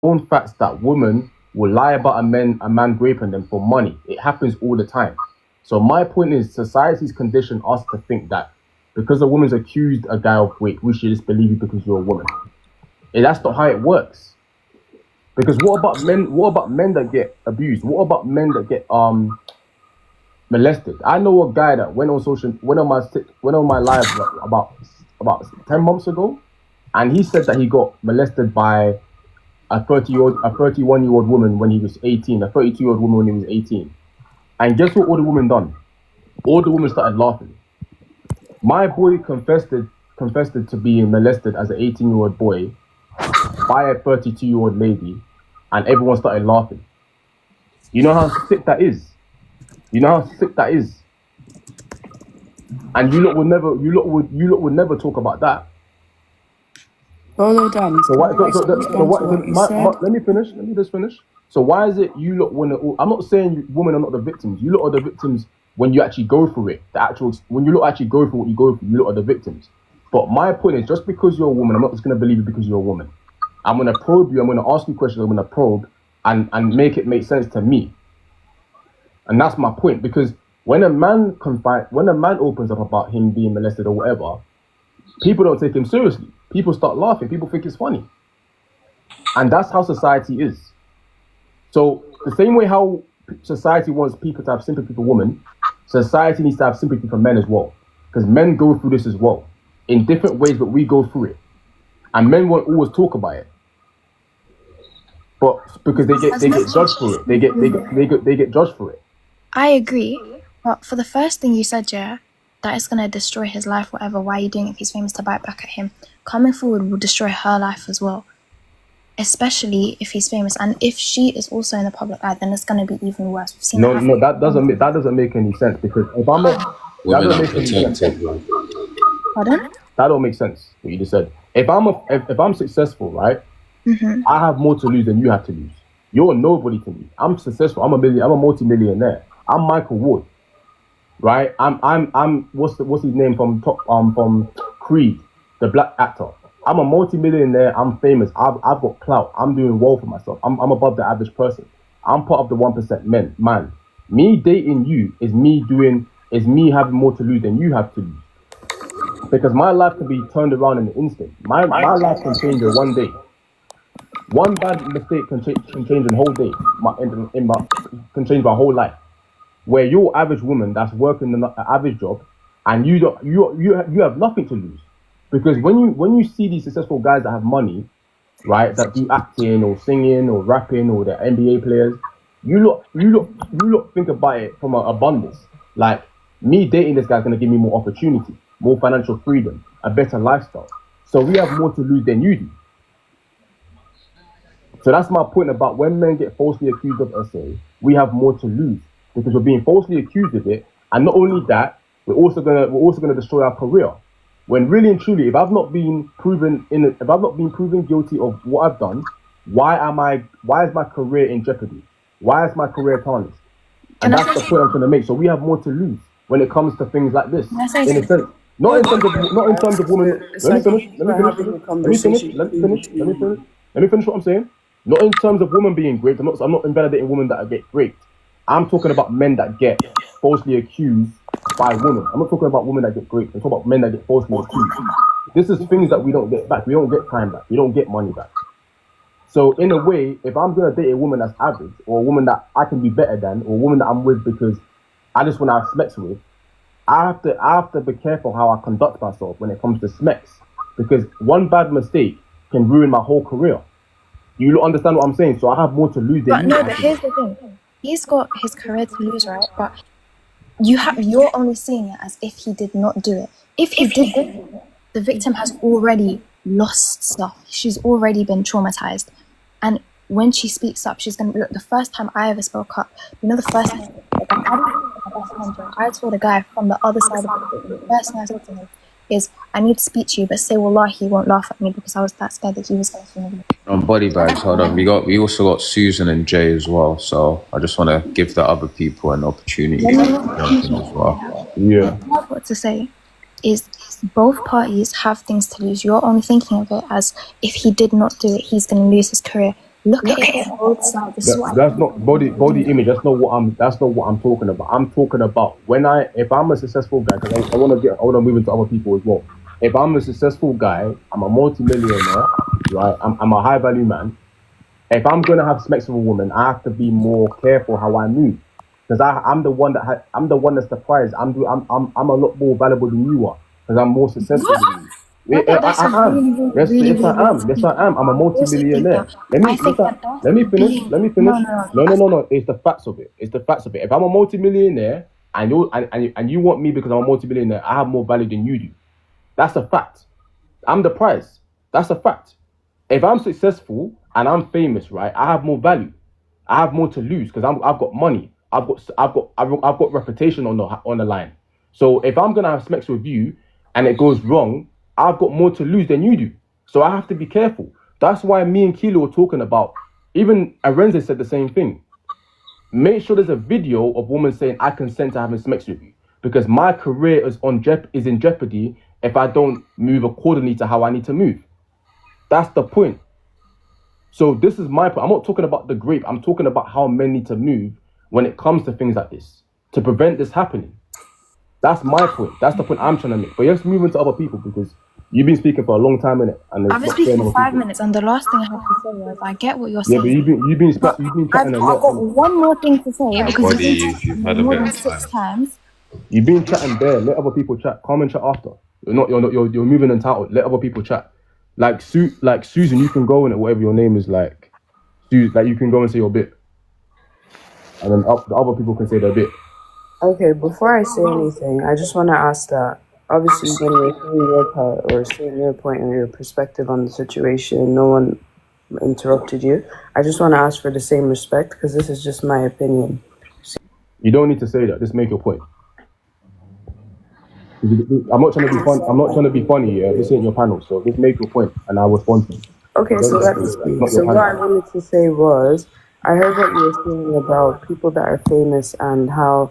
known facts that women will lie about a man raping them for money. It happens all the time. So my point is, society's conditioned us to think that because a woman's accused a guy of rape, we should just believe you because you're a woman. And that's not how it works. Because what about men? What about men that get abused? What about men that get molested? I know a guy that went on my live about 10 months ago, and he said that he got molested by a 31-year-old woman when he was 18, a 32-year-old woman when he was 18. And guess what all the women done? All the women started laughing. My boy confessed to being molested as an 18-year-old boy by a 32-year-old lady, and everyone started laughing. You know how sick that is? You know how sick that is? And you lot would never talk about that. Hold on. Let me finish. Let me just finish. So why is it you lot want to? I'm not saying women are not the victims. You lot are the victims when you actually go through it. When you lot actually go through what you go through, you lot are the victims. But my point is, just because you're a woman, I'm not just going to believe you because you're a woman. I'm going to probe you. I'm going to ask you questions. I'm going to probe and make it make sense to me. And that's my point. Because when a man opens up about him being molested or whatever, people don't take him seriously. People start laughing. People think it's funny. And that's how society is. So the same way how society wants people to have sympathy for women, society needs to have sympathy for men as well. Because men go through this as well. In different ways, but we go through it. And men won't always talk about it. But because they get judged for it. They get judged for it. I agree. But for the first thing you said, yeah, that is going to destroy his life, whatever. Why are you doing it if he's famous to bite back at him? Coming forward will destroy her life as well. Especially if he's famous. And if she is also in the public eye, then it's going to be even worse. We've seen that doesn't make any sense. Because if I'm a... That doesn't make any sense. Pardon? That don't make sense, what you just said. If I'm successful, right, I have more to lose than you have to lose. You're nobody to me. I'm successful. I'm a multi-millionaire. I'm Michael Wood, right? I'm what's his name from Creed, the black actor. I'm a multi-millionaire. I'm famous. I've got clout. I'm doing well for myself. I'm above the average person. I'm part of the 1% man. Me dating you is me having more to lose than you have to lose. Because my life can be turned around in an instant. My life can change in one day. One bad mistake can change a whole day. Can change my whole life. Where you're average woman that's working an average job, and you have nothing to lose, because when you see these successful guys that have money, right, that do acting or singing or rapping or they're NBA players, you look think about it from an abundance. Like, me dating this guy's gonna give me more opportunity, more financial freedom, a better lifestyle. So we have more to lose than you do. So that's my point about when men get falsely accused of SA, we have more to lose because we're being falsely accused of it. And not only that, we're also gonna destroy our career. When really and truly, if I've not been proven guilty of what I've done, why is my career in jeopardy? Why is my career tarnished? And that's the point I'm trying to make. So we have more to lose when it comes to things like this. In a sense. Not in terms of women. Let me finish what I'm saying. Not in terms of women being raped. I'm not invalidating women that get raped. I'm talking about men that get falsely accused by women. I'm not talking about women that get raped. I'm talking about men that get falsely accused. This is things that we don't get back. We don't get time back. We don't get money back. So in a way, if I'm gonna date a woman that's average, or a woman that I can be better than, or a woman that I'm with because I just want to have sex with, I have to be careful how I conduct myself when it comes to smecks, because one bad mistake can ruin my whole career. You understand what I'm saying? So I have more to lose than you. But here's the thing. He's got his career to lose, right? But you're only seeing it as if he did not do it. If he did it, the victim has already lost stuff. She's already been traumatized. And when she speaks up, she's going to look. The first time I ever spoke up, the first time I told a guy from the other side of the first thing I said to him is, I need to speak to you, but say wallah, he won't laugh at me, because I was that scared that he was going to feel me. On body bags, hold on. We also got Susan and Jay as well. So I just want to give the other people an opportunity as well. Yeah. What to say is both parties have things to lose. You're only thinking of it as if he did not do it, he's going to lose his career. Look at it from both sides. This is what That's not body image. That's not what I'm talking about. I'm talking about if I'm a successful guy, because I want to move into other people as well. If I'm a successful guy, I'm a multi-millionaire, right? I'm a high value man. If I'm gonna have sex with a woman, I have to be more careful how I move, because I'm the one I'm the one that's the prize. I'm a lot more valuable than you are, because I'm more successful than you. That's a I am. really, Yes, really, yes, really I weird am. Yes, thing. I am. I'm a I also think multi-millionaire. that I think that that's Let me finish. being Let me finish. no. No. It's the facts of it. It's the facts of it. If I'm a multi-millionaire and you want me because I'm a multi-millionaire, I have more value than you do. That's a fact. I'm the prize. That's a fact. If I'm successful and I'm famous, right, I have more value. I have more to lose because I've got money. I've got reputation on the line. So if I'm gonna have sex with you and it goes wrong, I've got more to lose than you do. So I have to be careful. That's why me and Kilo were talking about. Even Arenze said the same thing. Make sure there's a video of women saying I consent to having sex with you, because my career is in jeopardy if I don't move accordingly to how I need to move. That's the point. So this is my point. I'm not talking about the grape. I'm talking about how men need to move when it comes to things like this to prevent this happening. That's my point. That's the point I'm trying to make. But let's move into other people, because you've been speaking for a long time in it, and I've been speaking for 5 minutes, and the last thing I have to say was I get what you're Yeah, saying. but you've been I've chatting a got lot. one more thing to say because you've Body, if interrupted you've me had a more bit than of time. 6 times. You've been chatting bare. Let other people chat. Come and chat after. You're moving entitled. Let other people chat. Like Susan, you can go in it, whatever your name is. Like you can go and say your bit, and then the other people can say their bit. Okay, before I say anything, I just want to ask that obviously when you're saying your part or saying your point and your perspective on the situation, no one interrupted you. I just want to ask for the same respect because this is just my opinion. You don't need to say that. Just make your point. I'm not trying to be fun. I'm not trying to be funny. Yeah, this ain't your panel, so just make your point, and I'll respond to you. Okay, so let me It's speak. not your So what I panel. wanted to say was, I heard what you were saying about people that are famous and how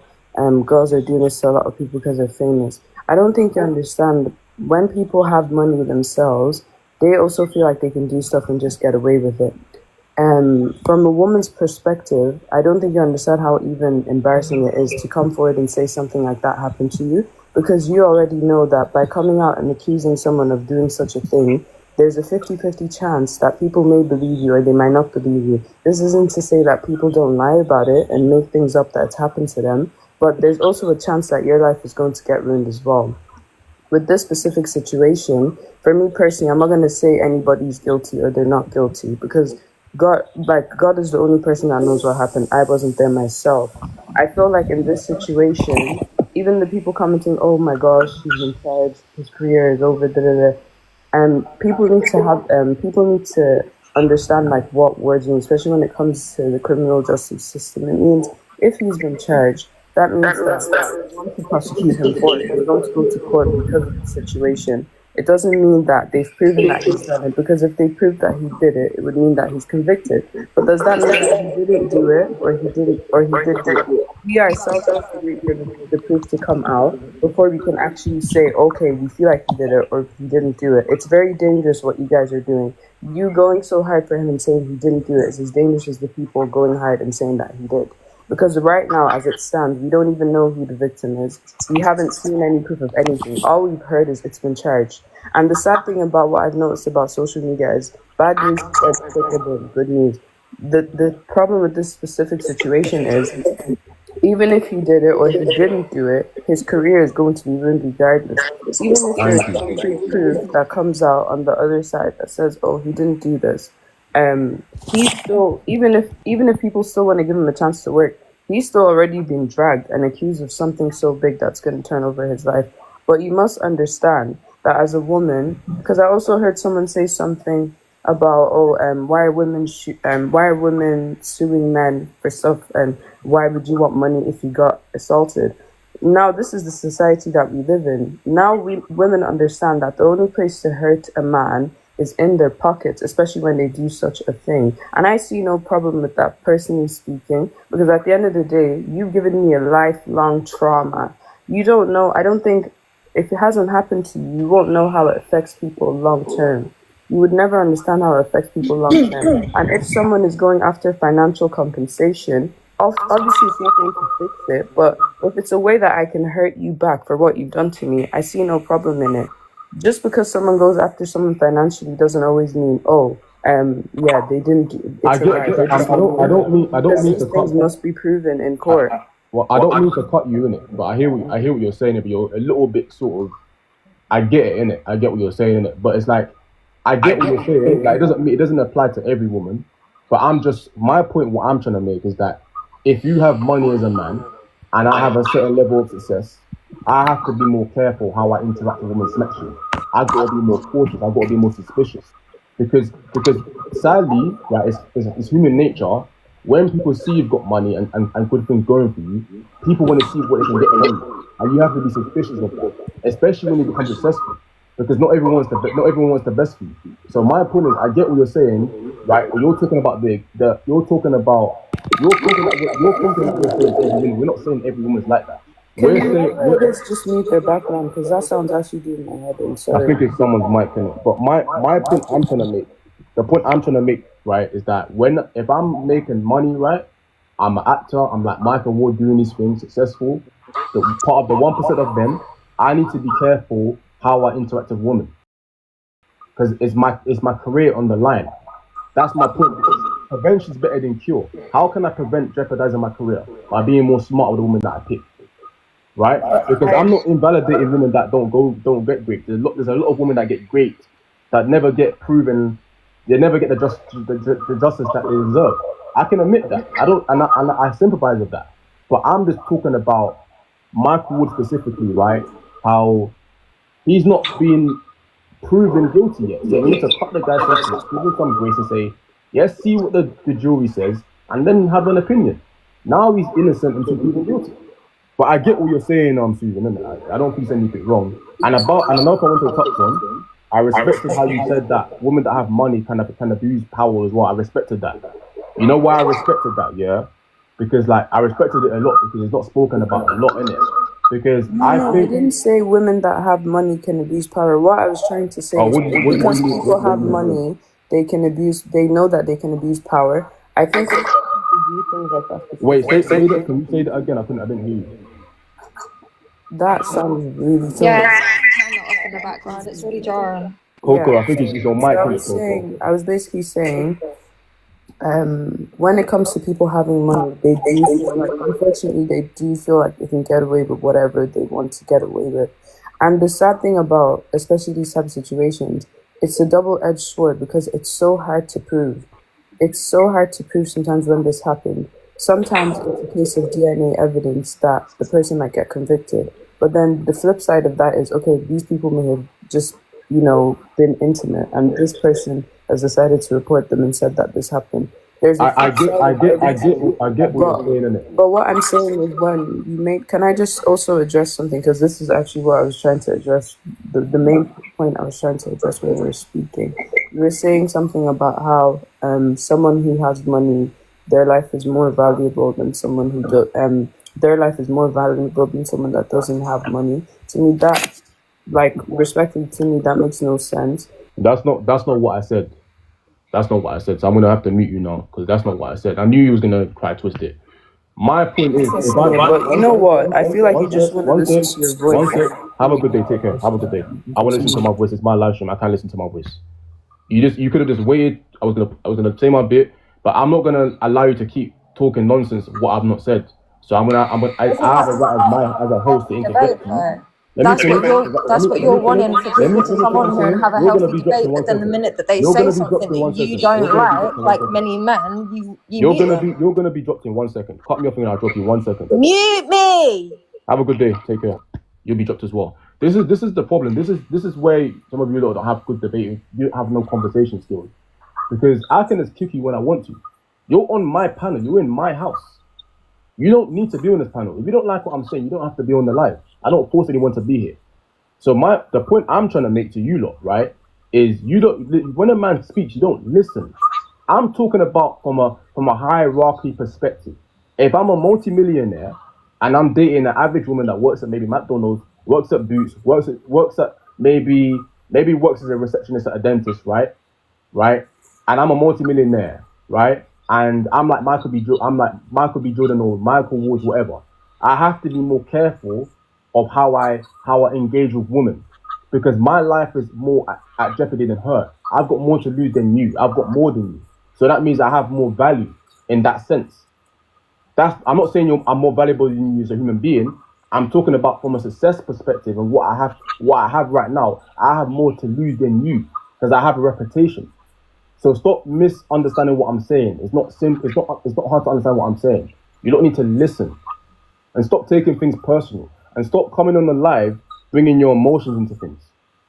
girls are doing this to a lot of people because they're famous. I don't think you understand. When people have money themselves, they also feel like they can do stuff and just get away with it. From a woman's perspective, I don't think you understand how even embarrassing it is to come forward and say something like that happened to you, because you already know that by coming out and accusing someone of doing such a thing, there's a 50-50 chance that people may believe you or they might not believe you. This isn't to say that people don't lie about it and make things up that's happened to them, but there's also a chance that your life is going to get ruined as well. With this specific situation, for me personally, I'm not going to say anybody's guilty or they're not guilty, because God is the only person that knows what happened. I wasn't there myself. I feel like in this situation, even the people commenting, "Oh my gosh, he's been charged, his career is over," da da da. And people need to understand like what words mean, especially when it comes to the criminal justice system. It means if he's been charged, that means that they want to prosecute him for it. They're going to go to court because of the situation. It doesn't mean that they've proven that he's done it, because if they prove that he did it, it would mean that he's convicted. But does that mean that he didn't do it, or he did do it? We ourselves have to wait for the proof to come out before we can actually say, okay, we feel like he did it or he didn't do it. It's very dangerous what you guys are doing. You going so hard for him and saying he didn't do it is as dangerous as the people going hard and saying that he did. Because right now, as it stands, we don't even know who the victim is. We haven't seen any proof of anything. All we've heard is it's been charged. And the sad thing about what I've noticed about social media is bad news spreads quicker than good news. The problem with this specific situation is even if he did it or he didn't do it, his career is going to be ruined regardless. Even if there's concrete proof that comes out on the other side that says, "Oh, he didn't do this," he's still even if people still want to give him a chance to work, he's still already being dragged and accused of something so big that's going to turn over his life. But you must understand that as a woman, because I also heard someone say something about why are women suing men for stuff, and why would you want money if you got assaulted? Now this is the society that we live in. Now women understand that the only place to hurt a man is in their pockets, especially when they do such a thing. And I see no problem with that, personally speaking, because at the end of the day, you've given me a lifelong trauma. You don't know, I don't think, if it hasn't happened to you, you won't know how it affects people long term. you would never understand how it affects people long term. And if someone is going after financial compensation, obviously it's not going to fix it. But if it's a way that I can hurt you back for what you've done to me, I see no problem in it. Just because someone goes after someone financially doesn't always mean, yeah, they didn't. I don't mean these things must be proven in court. I don't mean to cut you in it, but I hear what you're saying. But you're a little bit sort of. I get it in it. I get what you're saying in it, but it's like I get what you're saying. Like it doesn't apply to every woman. But my point. What I'm trying to make is that if you have money as a man, and I have a certain level of success, I have to be more careful how I interact with women sexually. I've got to be more cautious. I've got to be more suspicious. Because sadly, right, it's human nature. When people see you've got money and good things going for you, people want to see what they can get from you, and you have to be suspicious of that, especially when you become successful. Because not everyone wants the best for you. So my point is, I get what you're saying, right? You're talking about you're thinking about saying every woman. We're not saying every woman's like that. Can you just mute their background, because that sounds actually doing my head in. Sorry. I think it's someone's mic in it. But my point I'm trying to make, the point I'm trying to make, right, is that if I'm making money, right, I'm an actor, I'm like Michael Ward doing these things, successful, part of the 1% of them, I need to be careful how I interact with women. Because it's my career on the line. That's my point. Because prevention is better than cure. How can I prevent jeopardizing my career? By being more smart with the women that I pick. Right? Because I'm not invalidating women that don't get great. There's a lot of women that get great that never get proven. They never get the justice that they deserve. I can admit that. I sympathize with that. But I'm just talking about Michael Wood specifically, right? How he's not been proven guilty yet. So we need to cut the guy's sentence, give him some grace and say, yes, see what the jury says, and then have an opinion. Now he's innocent until proven guilty. But I get what you're saying, Susan. I don't think there's anything wrong. And another point I want to touch on, I respected how you said that women that have money can abuse power as well. I respected that. You know why I respected that? Yeah, because I respected it a lot because it's not spoken about a lot in it. Because I didn't say women that have money can abuse power. What I was trying to say is because people have money, they can abuse. They know that they can abuse power. I think people do things like that. Wait, say that. Can you say that again? I didn't hear you. That sounds really tough. Yeah, turn it off in the background. It's really jarring. Coco, I think it's your mic. I was basically saying, when it comes to people having money, they do feel like, unfortunately, they do feel like they can get away with whatever they want to get away with. And the sad thing about, especially these type of situations, it's a double-edged sword because it's so hard to prove. It's so hard to prove sometimes when this happened. Sometimes it's a case of DNA evidence that the person might get convicted. But then the flip side of that is, okay, these people may have just, been intimate, and this person has decided to report them and said that this happened. I get what you're saying in it. But what I'm saying is, when you make, can I just also address something? Because this is actually what I was trying to address. The main point I was trying to address when we were speaking. You were saying something about how someone who has money, their life is more valuable than someone who their life is more valuable than someone that doesn't have money. To me, that, respectfully, to me, that makes no sense. That's not what I said. That's not what I said. So I'm gonna have to mute you now because that's not what I said. I knew you was gonna try to twist it. My point is, but you know what? I feel like you just want to listen to your voice. Have a good day. Take care. Have a good day. I want to listen to my voice. It's my live stream. I can't listen to my voice. You could have just waited. I was gonna say my bit, but I'm not gonna allow you to keep talking nonsense. What I've not said. So I have a right as a host to interject. That's what you're wanting for people to come on here and have a healthy debate. But then the minute that they say something that you don't like many men, you're gonna be dropped in 1 second. Cut me off and I'll drop you 1 second. Mute me. Have a good day. Take care. You'll be dropped as well. This is the problem. This is where some of you don't have good debate. You have no conversation skills. Because I can just kick you when I want to. You're on my panel. You're in my house. You don't need to be on this panel. If you don't like what I'm saying, you don't have to be on the live. I don't force anyone to be here. So the point I'm trying to make to you lot, right, is when a man speaks, you don't listen. I'm talking about from a hierarchy perspective. If I'm a multi-millionaire and I'm dating an average woman that works at maybe McDonald's, works at Boots, works at maybe maybe works as a receptionist at a dentist, right? Right? And I'm a multi-millionaire, right? And I'm like Michael B. Jordan or Michael Woods, whatever. I have to be more careful of how I engage with women because my life is more at jeopardy than her. I've got more to lose than you. I've got more than you. So that means I have more value in that sense. I'm not saying I'm more valuable than you as a human being. I'm talking about from a success perspective and what I have right now. I have more to lose than you because I have a reputation. So stop misunderstanding what I'm saying. It's not simple. It's not hard to understand what I'm saying. You don't need to listen and stop taking things personal and stop coming on the live bringing your emotions into things.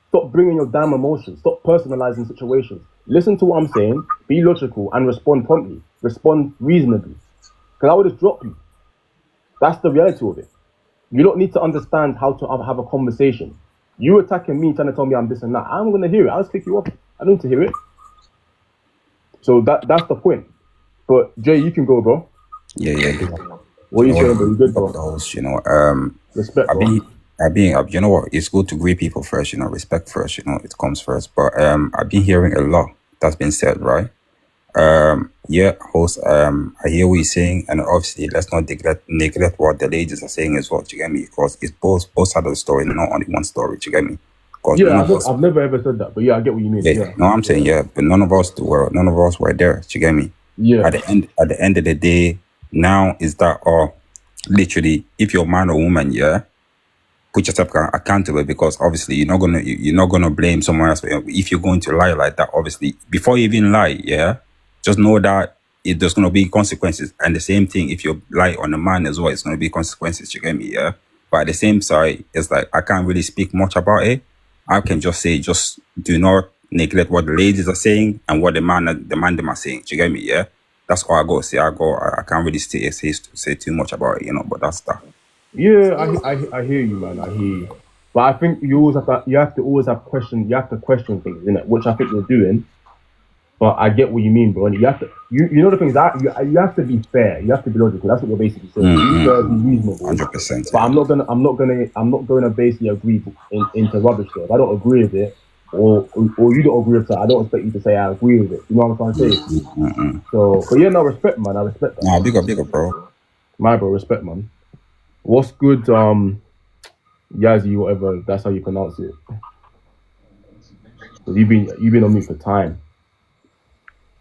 Stop bringing your damn emotions. Stop personalizing situations. Listen to what I'm saying. Be logical and respond promptly. Respond reasonably. Because I would just drop you. That's the reality of it. You don't need to understand how to have a conversation. You attacking me, trying to tell me I'm this and that. I'm gonna hear it. I'll just kick you off. I don't need to hear it. So that's the point. But Jay, you can go, bro. Yeah. What are you saying, bro? You good, bro? Those, Respect, bro. you know what? It's good to greet people first, respect first, it comes first. But I've been hearing a lot that's been said, right? Host, I hear what you're saying, and obviously let's not neglect what the ladies are saying as well. Do you get me? Because it's both sides of the story, not only one story. Do you get me? Yeah, I've never ever said that, but yeah, I get what you mean. Yeah. No, I'm saying but none of us were there. Do you get me? Yeah. At the end of the day, now is that literally, if you're a man or woman, put yourself accountable, because obviously you're not gonna blame someone else if you're going to lie like that. Obviously, before you even lie, just know that there's gonna be consequences. And the same thing, if you lie on a man as well, it's gonna be consequences. You get me? Yeah. But at the same side, it's like I can't really speak much about it. I can just say, just do not neglect what the ladies are saying and what the man them are saying. Do you get me? Yeah. That's all I go say. I can't really say too much about it, but that's that. Yeah, I hear you, man. I hear you. But I think you have to always have questions. You have to question things, innit? Which I think you're doing. But I get what you mean, bro. And you have to, you know the things that you have to be fair. You have to be logical. That's what you're basically saying. Be fair, be reasonable. 100%. But I'm not gonna basically agree into rubbish there. If I don't agree with it, or you don't agree with it, I don't expect you to say I agree with it. You know what I'm trying to say? So, but yeah, no, respect, man. I respect that. Nah, big up, bro. My bro, respect, man. What's good, Yazzie, whatever, that's how you pronounce it. So you've been on me for time.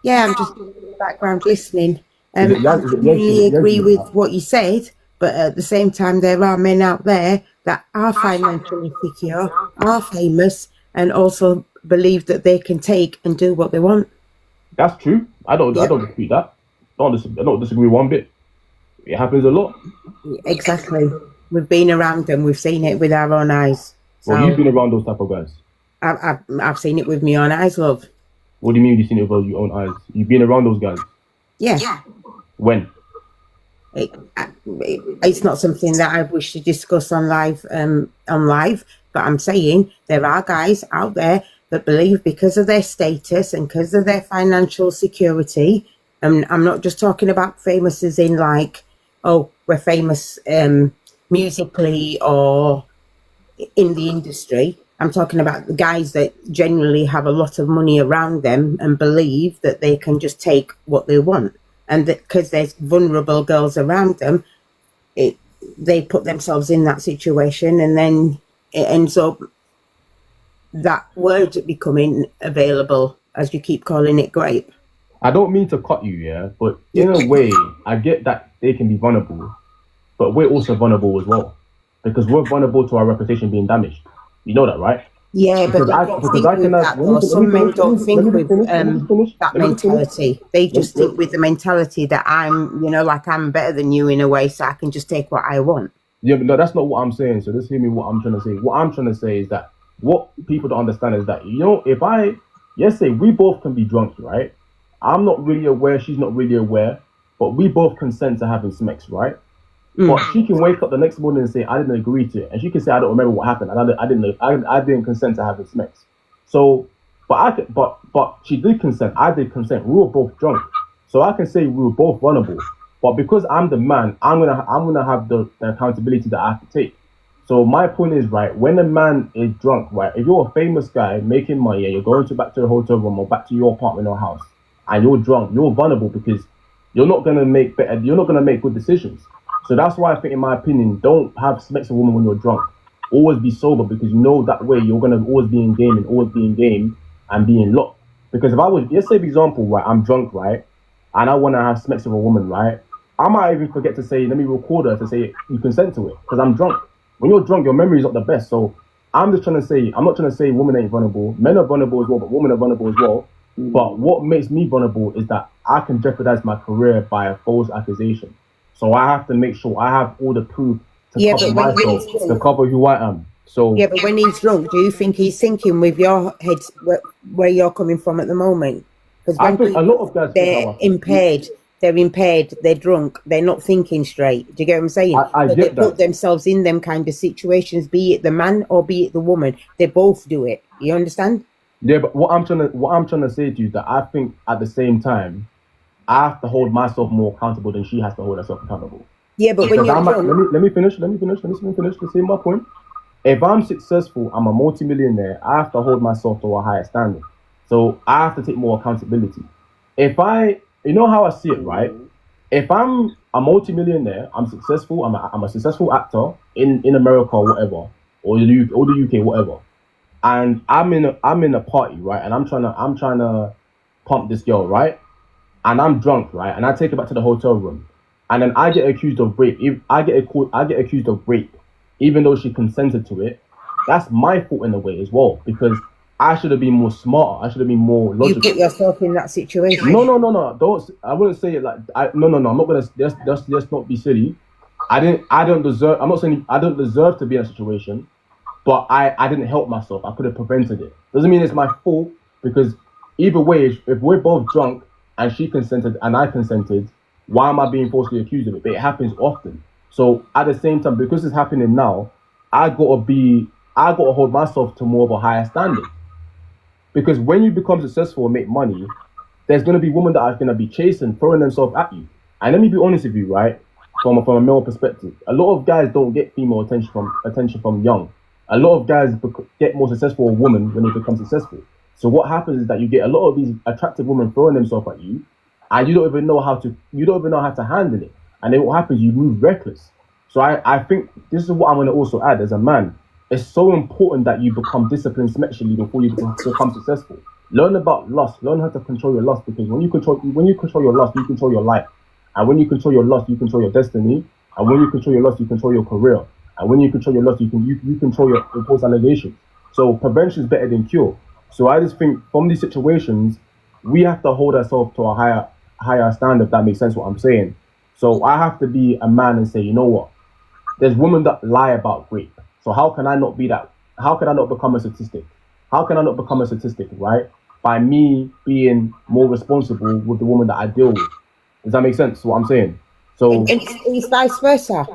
Yeah, I'm just in the background listening. I completely agree with what you said, but at the same time, there are men out there that are financially secure, are famous, and also believe that they can take and do what they want. That's true. I don't dispute that. I don't disagree one bit. It happens a lot. Exactly. We've been around them. We've seen it with our own eyes. So well, you've been around those type of guys. I've seen it with my own eyes, love. What do you mean you've seen it with your own eyes? You've been around those guys? Yeah. When? It's not something that I wish to discuss on live, but I'm saying there are guys out there that believe because of their status and because of their financial security, and I'm not just talking about famous as in like, oh, we're famous musically or in the industry. I'm talking about the guys that generally have a lot of money around them and believe that they can just take what they want. And because there's vulnerable girls around them, they put themselves in that situation, and then it ends up that word becoming available, as you keep calling it, grape. I don't mean to cut you, but in a way, I get that they can be vulnerable, but we're also vulnerable as well, because we're vulnerable to our reputation being damaged. You know that, right? Yeah, but some men don't think with that mentality. They just think with the mentality that I'm better than you in a way, so I can just take what I want. Yeah, but no, that's not what I'm saying. So just hear me what I'm trying to say. What I'm trying to say is that what people don't understand is that, if say we both can be drunk, right? I'm not really aware, she's not really aware, but we both consent to having sex, right? But she can wake up the next morning and say, I didn't agree to it. And she can say, I don't remember what happened. And I didn't consent to having sex. So, but she did consent. I did consent. We were both drunk. So I can say we were both vulnerable. But because I'm the man, I'm gonna have the accountability that I have to take. So my point is, right, when a man is drunk, right, if you're a famous guy making money and you're going to back to the hotel room or back to your apartment or house and you're drunk, you're vulnerable because you're not gonna make good decisions. So that's why I think, in my opinion, don't have sex with a woman when you're drunk. Always be sober, because you know that way you're gonna always be in game and always be in game and be in luck. Because if I was, let's say, for example, right, I'm drunk, right, and I wanna have sex with a woman, right, I might even forget to say, let me record her to say you consent to it, because I'm drunk. When you're drunk, your memory is not the best. So I'm just trying to say, I'm not trying to say women ain't vulnerable. Men are vulnerable as well, but women are vulnerable as well. But what makes me vulnerable is that I can jeopardize my career by a false accusation. So I have to make sure I have all the proof to cover myself, to cover who I am. So yeah, but when he's drunk, do you think he's thinking with your head where you're coming from at the moment? Because I when think a lot of guys think how I think. they're impaired, they're drunk, they're not thinking straight. Do you get what I'm saying? I So they get put that. themselves in them kind of situations, be it the man or be it the woman. They both do it. You understand? Yeah, but what I'm trying to say to you is that I think at the same time I have to hold myself more accountable than she has to hold herself accountable. Yeah, but when Because you're drunk, let me finish to say my point. If I'm successful, I'm a multimillionaire, I have to hold myself to a higher standard. So I have to take more accountability. You know how I see it, right? If I'm a multimillionaire, I'm successful, I'm a successful actor in America or whatever, or the UK, whatever. And I'm in a party, right? And I'm trying to pump this girl, right? And I'm drunk, right? And I take her back to the hotel room, and then I get accused of rape. If I get accused of rape, even though she consented to it, that's my fault in a way as well, because I should have been more smarter. I should have been more you logical. put yourself in that situation. No. Don't. I wouldn't say it like. No. I'm not gonna. Let's not be silly. I don't deserve. I'm not saying I don't deserve to be in a situation, but I didn't help myself. I could have prevented it. Doesn't mean it's my fault, because either way, if we're both drunk and she consented and I consented, why am I being falsely accused of it? But it happens often. So at the same time, because it's happening now, I gotta hold myself to more of a higher standard. Because when you become successful and make money, there's gonna be women that are gonna be chasing, throwing themselves at you. And let me be honest with you, right? From a male perspective, a lot of guys don't get female attention from young. A lot of guys get more successful with women when they become successful. So what happens is that you get a lot of these attractive women throwing themselves at you, and you don't even know how to handle it. And then what happens? You move reckless. So I think this is what I'm going to also add as a man. It's so important that you become disciplined sexually before you become successful. Learn about lust. Learn how to control your lust, because when you control your lust, you control your life. And when you control your lust, you control your destiny. And when you control your lust, you control your career. And when you control your lust, you control your false allegations. So prevention is better than cure. So I just think from these situations, we have to hold ourselves to a higher standard. If that makes sense what I'm saying. So I have to be a man and say, you know what? There's women that lie about rape. So how can I not be that? How can I not become a statistic? How can I not become a statistic, right? By me being more responsible with the woman that I deal with. Does that make sense what I'm saying? So And it's vice versa.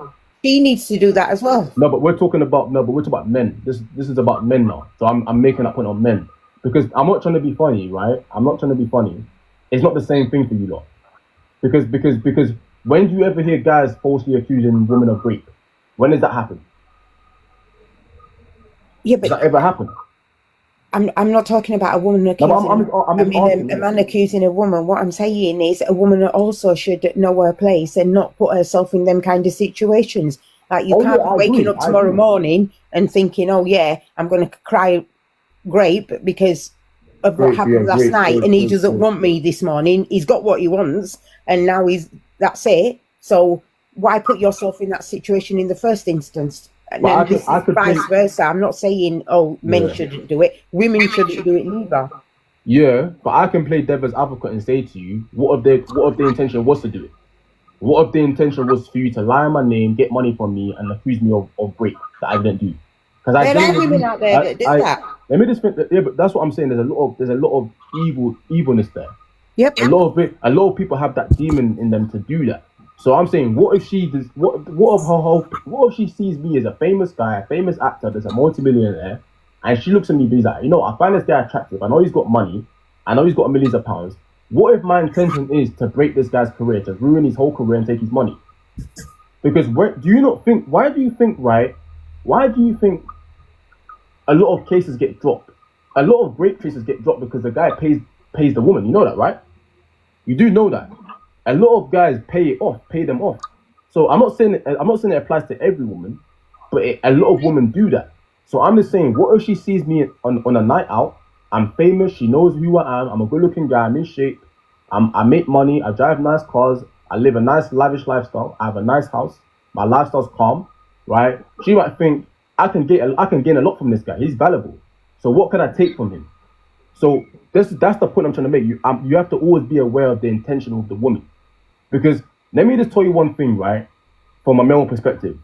She needs to do that as well. But we're talking about men. This is about men now. So I'm making that point on men, because I'm not trying to be funny, right? I'm not trying to be funny. It's not the same thing for you lot, because when do you ever hear guys falsely accusing women of rape? When does that happen? Yeah, Does but that ever happen? I'm not talking about a woman No, accusing. I'm just asking a you. man accusing a woman. What I'm saying is, a woman also should know her place and not put herself in them kind of situations. Like you can't be waking up tomorrow morning and thinking, "Oh yeah, I'm going to cry grape because of what happened last night, and he doesn't want me this morning. He's got what he wants, and now that's it. So why put yourself in that situation in the first instance?" And then this is vice versa. I'm not saying, men shouldn't do it. Women shouldn't do it neither. Yeah, but I can play devil's advocate and say to you, what if the intention was to do it? What if the intention was for you to lie on my name, get money from me, and accuse me of rape that I didn't do? Because there are women out there that do that. Let me just think. Yeah, but that's what I'm saying. There's a lot of evilness there. Yep. A lot of people have that demon in them to do that. So I'm saying, what if she does? What if she sees me as a famous guy, a famous actor, that's a multi-millionaire, and she looks at me and be like, I find this guy attractive. I know he's got money. I know he's got millions of pounds. What if my intention is to break this guy's career, to ruin his whole career and take his money? Because why do you think, right, why do you think a lot of cases get dropped? A lot of rape cases get dropped because the guy pays the woman. You know that, right? You do know that. A lot of guys pay them off. So I'm not saying it applies to every woman, but a lot of women do that. So I'm just saying, what if she sees me on a night out? I'm famous. She knows who I am. I'm a good-looking guy. I'm in shape. I make money. I drive nice cars. I live a nice, lavish lifestyle. I have a nice house. My lifestyle's calm, right? She might think I can gain a lot from this guy. He's valuable. So what can I take from him? So that's the point I'm trying to make. You have to always be aware of the intention of the woman, because let me just tell you one thing, right? From a male perspective,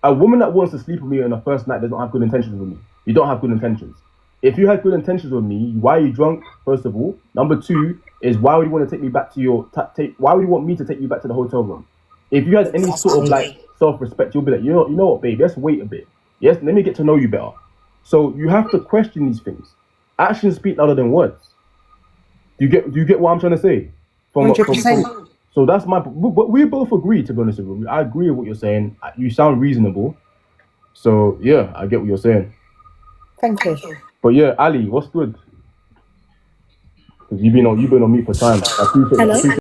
a woman that wants to sleep with me on the first night doesn't have good intentions with me. You don't have good intentions. If you had good intentions with me, why are you drunk? First of all. Number two is, why would you want to take me back to why would you want me to take you back to the hotel room? If you had any sort of like self-respect, you'll be like, you know what, babe, let's wait a bit. Yes, let me get to know you better. So you have to question these things. Actions speak louder than words. Do you get what I'm trying to say? 100%. So that's we both agree, to be honest with you. I agree with what you're saying. You sound reasonable. So yeah, I get what you're saying. Thank you. But yeah, Ali, what's good? Because you've been on me for time. I appreciate